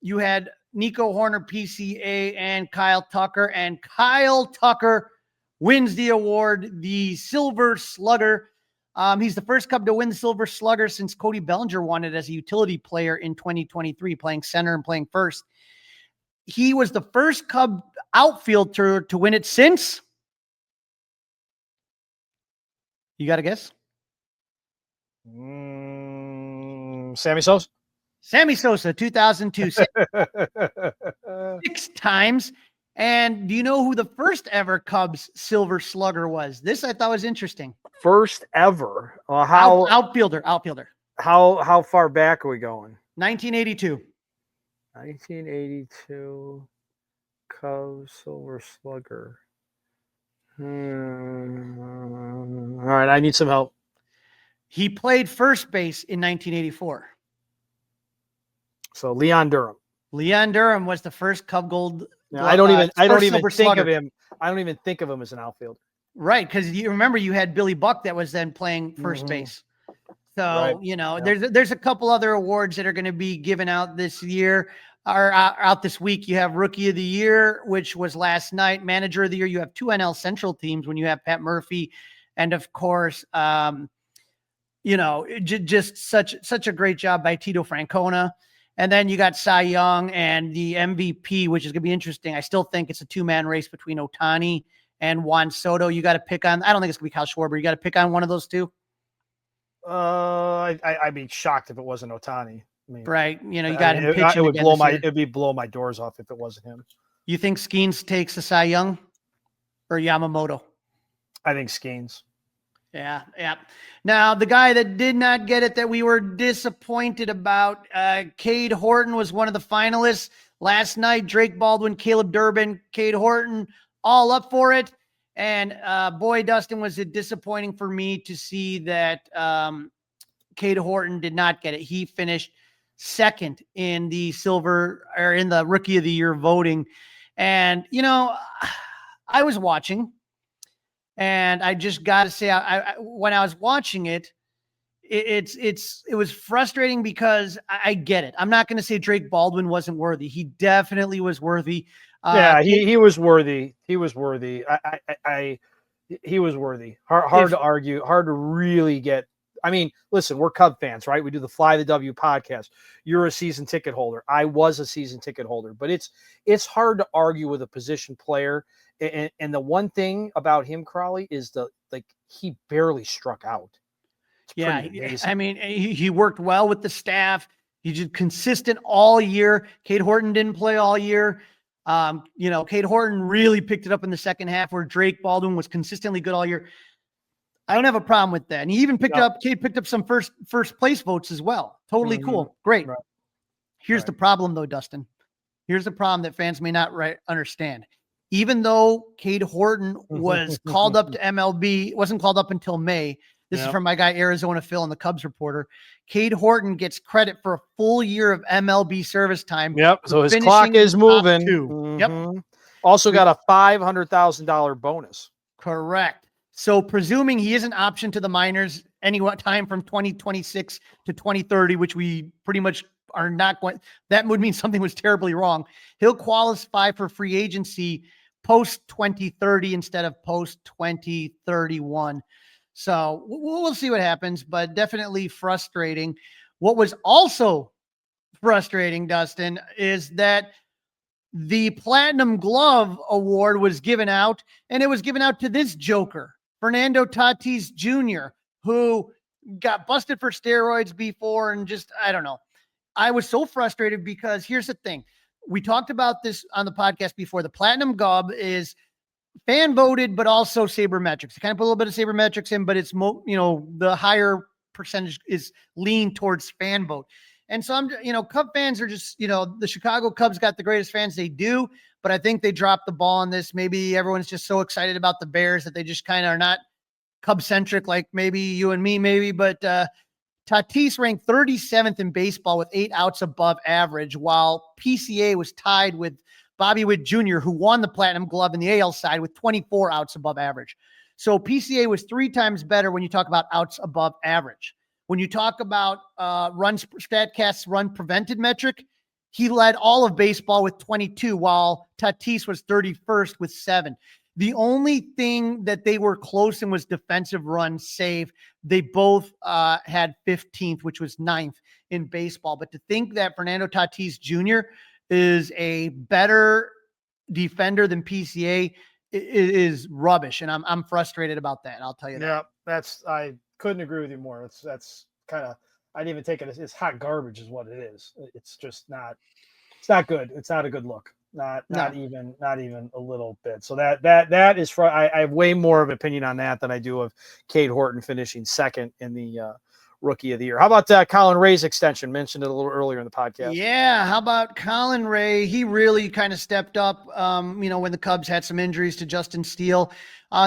You had Nico Horner, PCA, and Kyle Tucker. And Kyle Tucker wins the award, the Silver Slugger. He's the first Cub to win the Silver Slugger since Cody Bellinger won it as a utility player in 2023, playing center and playing first. He was the first Cub outfielder to win it since. You got a guess? Sammy Sosa? Sammy Sosa, 2002, 6 times. And do you know who the first ever Cubs Silver Slugger was? This I thought was interesting. First ever. Outfielder. How far back are we going? 1982. 1982 Cubs Silver Slugger. All right, I need some help. He played first base in 1984. So Leon Durham. Leon Durham was the first Cub Gold. I don't even think Slugger. of him. I don't even think of him as an outfielder. Right, because you remember you had Billy Buck that was then playing first base. So, right. There's a couple other awards that are going to be given out this year, or out this week. You have Rookie of the Year, which was last night. Manager of the Year, you have 2 NL Central teams when you have Pat Murphy, and of course, just such a great job by Tito Francona. And then you got Cy Young and the MVP, which is going to be interesting. I still think it's a 2-man race between Ohtani and Juan Soto. You got to pick on, I don't think it's going to be Kyle Schwarber. You got to pick on one of those two. I'd be shocked if it wasn't Ohtani. I mean, right. You got him pitching. It would blow my doors off if it wasn't him. You think Skeens takes the Cy Young or Yamamoto? I think Skeens. Yeah. Now, the guy that did not get it that we were disappointed about, Cade Horton was one of the finalists last night. Drake Baldwin, Caleb Durbin, Cade Horton, all up for it. And boy, Dustin, was it disappointing for me to see that Cade Horton did not get it. He finished second in the Rookie of the Year voting. And, I was watching. And I just got to say, when I was watching it, it was frustrating because I get it. I'm not going to say Drake Baldwin wasn't worthy. He definitely was worthy. He was worthy. He was worthy. He was worthy. Hard to argue. Hard to really get. I mean, listen, we're Cub fans, right? We do the Fly the W podcast. You're a season ticket holder. I was a season ticket holder, but it's hard to argue with a position player. And the one thing about him, Crawly, is he barely struck out. I mean, he worked well with the staff. He did consistent all year. Cade Horton didn't play all year. Cade Horton really picked it up in the second half, where Drake Baldwin was consistently good all year. I don't have a problem with that. And he even Cade picked up some first place votes as well. Totally cool. Great. Right. Here's the problem though, Dustin. Here's the problem that fans may not understand. Even though Cade Horton was called up to MLB, wasn't called up until May. This is from my guy, Arizona Phil, and the Cubs reporter. Cade Horton gets credit for a full year of MLB service time. Yep. So his clock is moving. Yep. Also got a $500,000 bonus. Correct. So presuming he is an option to the minors any time from 2026 to 2030, which we pretty much are not going, that would mean something was terribly wrong. He'll qualify for free agency post 2030 instead of post 2031. So we'll see what happens, but definitely frustrating. What was also frustrating, Dustin, is that the Platinum Glove Award was given out, and it was given out to this joker, Fernando Tatis Jr., who got busted for steroids before, and just, I don't know. I was so frustrated because here's the thing. We talked about this on the podcast before. The Platinum Glove is fan voted, but also sabermetrics. They kind of put a little bit of sabermetrics in, but it's the higher percentage is lean towards fan vote. And so Cub fans are just, the Chicago Cubs got the greatest fans, they do, but I think they dropped the ball on this. Maybe everyone's just so excited about the Bears that they just kind of are not Cub centric, like maybe you and me, maybe, but Tatis ranked 37th in baseball with 8 outs above average, while PCA was tied with Bobby Witt Jr., who won the Platinum Glove in the AL side with 24 outs above average. So PCA was 3 times better when you talk about outs above average. When you talk about StatCast's run prevented metric, he led all of baseball with 22, while Tatis was 31st with 7. The only thing that they were close in was defensive run save. They both had 15th, which was 9th in baseball. But to think that Fernando Tatis Jr. is a better defender than PCA is rubbish, and I'm frustrated about that. I'll tell you that. Yeah, I couldn't agree with you more. That's kind of, I didn't even take it as it's hot garbage is what it is. It's just not. It's not good. It's not a good look. Not even a little bit. So that is for I have way more of an opinion on that than I do of Cade Horton finishing second in the Rookie of the Year. How about Colin Rea's extension? Mentioned it a little earlier in the podcast. Yeah, how about Colin Rea? He really kind of stepped up. When the Cubs had some injuries to Justin Steele,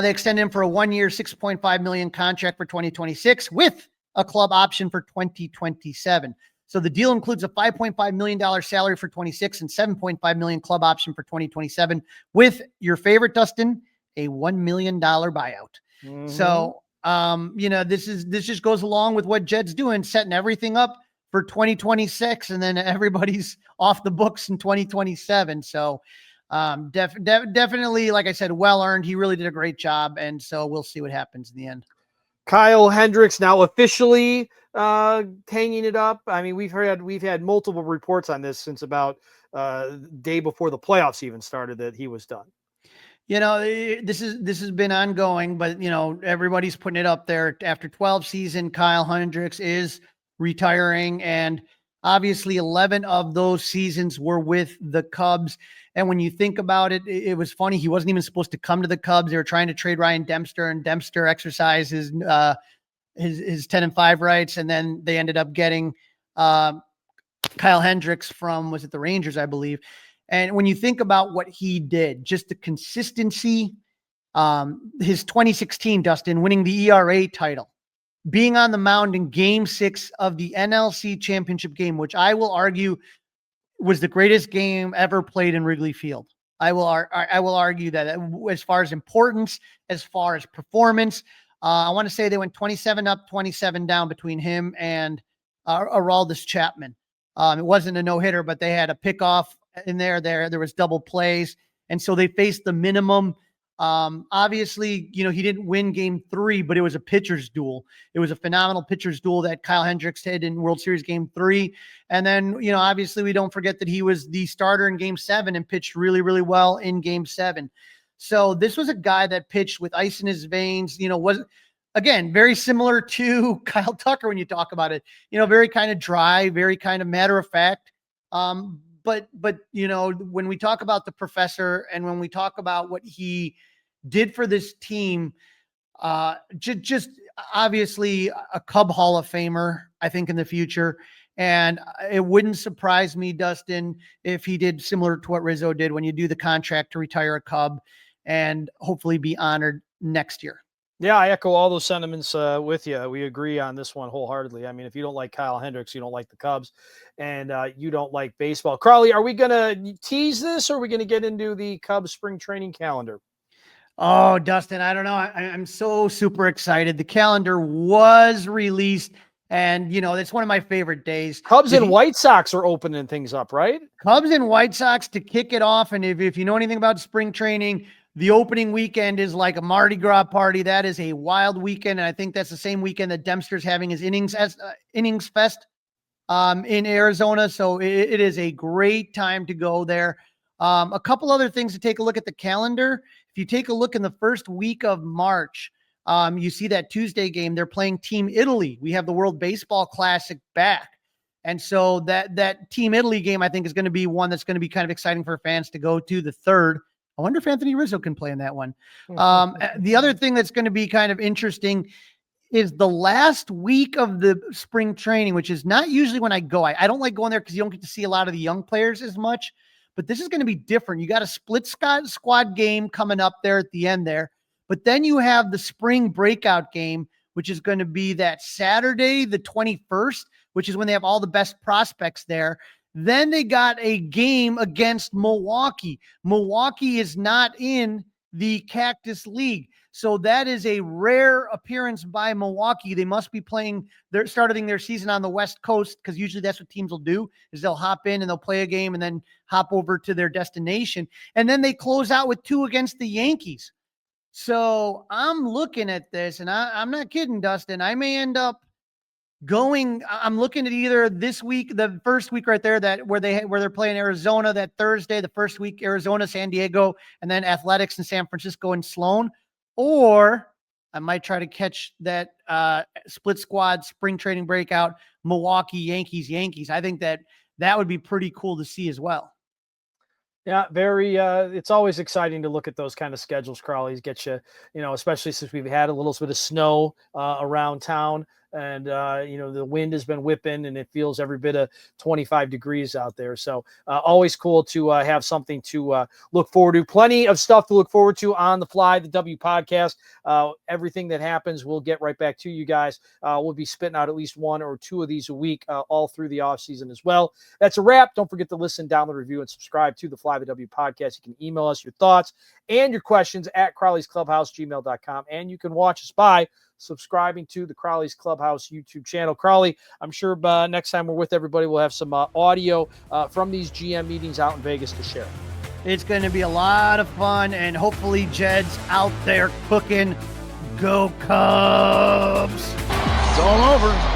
they extended him for a 1-year, $6.5 million contract for 2026 with a club option for 2027. So the deal includes a $5.5 million salary for 26 and $7.5 million club option for 2027 with your favorite, Dustin, a $1 million buyout. Mm-hmm. So, this just goes along with what Jed's doing, setting everything up for 2026, and then everybody's off the books in 2027. So definitely, like I said, well-earned. He really did a great job. And so we'll see what happens in the end. Kyle Hendricks now officially hanging it up. I mean, we've had multiple reports on this since about day before the playoffs even started that he was done. This has been ongoing, but everybody's putting it up there. After 12 season, Kyle Hendricks is retiring, and obviously 11 of those seasons were with the Cubs. And when you think about it, it was funny. He wasn't even supposed to come to the Cubs. They were trying to trade Ryan Dempster, and Dempster exercised his 10-5 rights, and then they ended up getting Kyle Hendricks from, was it the Rangers, I believe. And when you think about what he did, just the consistency, his 2016, Dustin, winning the ERA title, being on the mound in Game 6 of the NLC Championship game, which I will argue was the greatest game ever played in Wrigley Field. I will argue that as far as importance, as far as performance, I want to say they went 27 up, 27 down between him and Aroldis Chapman. It wasn't a no-hitter, but they had a pickoff in there. There was double plays. And so they faced the minimum. Obviously, he didn't win Game 3, but it was a pitcher's duel. It was a phenomenal pitcher's duel that Kyle Hendricks had in World Series Game 3. And then, obviously we don't forget that he was the starter in Game 7 and pitched really, really well in Game 7. So this was a guy that pitched with ice in his veins, was, again, very similar to Kyle Tucker when you talk about it, very kind of dry, very kind of matter of fact. But when we talk about the professor and when we talk about what he did for this team, just obviously a Cub Hall of Famer, I think, in the future. And it wouldn't surprise me, Dustin, if he did similar to what Rizzo did when you do the contract to retire a Cub and hopefully be honored next year. Yeah, I echo all those sentiments with you. We agree on this one wholeheartedly. I mean, if you don't like Kyle Hendricks, you don't like the Cubs, and you don't like baseball. Crawly, are we going to tease this, or are we going to get into the Cubs spring training calendar? Oh, Dustin, I don't know. I'm so super excited. The calendar was released, and, it's one of my favorite days. Cubs and White Sox are opening things up, right? Cubs and White Sox to kick it off, and if you know anything about spring training, the opening weekend is like a Mardi Gras party. That is a wild weekend. And I think that's the same weekend that Dempster's having his innings fest in Arizona. So it is a great time to go there. A couple other things to take a look at the calendar. If you take a look in the first week of March, you see that Tuesday game, they're playing Team Italy. We have the World Baseball Classic back. And so that Team Italy game, I think, is going to be one that's going to be kind of exciting for fans to go to, the 3rd. I wonder if Anthony Rizzo can play in that one. The other thing that's going to be kind of interesting is the last week of the spring training, which is not usually when I go. I don't like going there because you don't get to see a lot of the young players as much, but this is going to be different. You got a split squad game coming up there at the end there, but then you have the spring breakout game, which is going to be that Saturday, the 21st, which is when they have all the best prospects there. Then they got a game against Milwaukee. Milwaukee is not in the Cactus League. So that is a rare appearance by Milwaukee. They must be starting their season on the West Coast, because usually that's what teams will do, is they'll hop in and they'll play a game and then hop over to their destination. And then they close out with 2 against the Yankees. So I'm looking at this, and I'm not kidding, Dustin. I may end up I'm looking at either this week, the first week right there, where they're playing Arizona that Thursday, the first week, Arizona, San Diego, and then Athletics in San Francisco and Sloan, or I might try to catch that split squad spring training breakout, Milwaukee, Yankees. I think that would be pretty cool to see as well. Yeah, very. It's always exciting to look at those kind of schedules, Crawley's, get you, especially since we've had a little bit of snow around town. And, the wind has been whipping and it feels every bit of 25 degrees out there. So always cool to have something to look forward to. Plenty of stuff to look forward to on the Fly the W podcast. Everything that happens, we'll get right back to you guys. We'll be spitting out at least 1 or 2 of these a week all through the off season as well. That's a wrap. Don't forget to listen, download, review, and subscribe to the Fly the W podcast. You can email us your thoughts and your questions at crawleysclubhouse@gmail.com. And you can watch us by subscribing to the Crawley's Clubhouse YouTube channel. Crawley, I'm sure next time we're with everybody, we'll have some audio from these GM meetings out in Vegas to share. It's going to be a lot of fun, and hopefully Jed's out there cooking. Go Cubs! It's all over.